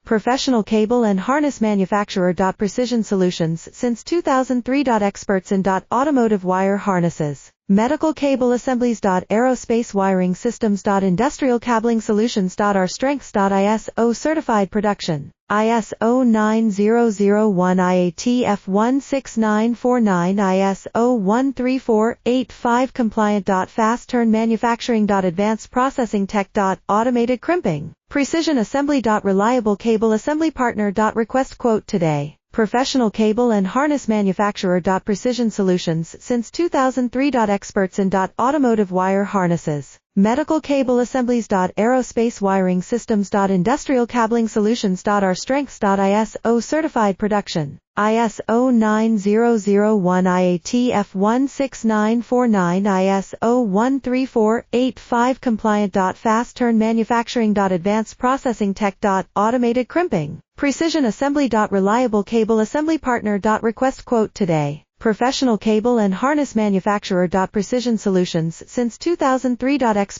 Professional cable and harness manufacturer. Precision Solutions since 2003. Experts in automotive wire harnesses, medical cable assemblies. Aerospace wiring systems. Industrial cabling solutions. Our strengths. ISO certified production. iso9001 IATF 16949 ISO 13485 compliant. Fast turn manufacturing. Advanced processing tech. Automated crimping. Precision assembly. Reliable cable assembly partner. Request quote today. Professional cable and harness manufacturer. Precision Solutions since 2003. Experts in automotive wire harnesses, medical cable assemblies. Aerospace wiring systems. Industrial cabling solutions. Our strengths. ISO certified production. ISO 9001 IATF 16949 ISO 13485 compliant. Fast turn manufacturing. Advanced processing tech. Automated crimping. Precision assembly. Reliable cable assembly partner. Request quote today. Professional cable and harness manufacturer. Precision Solutions since 2003. Experts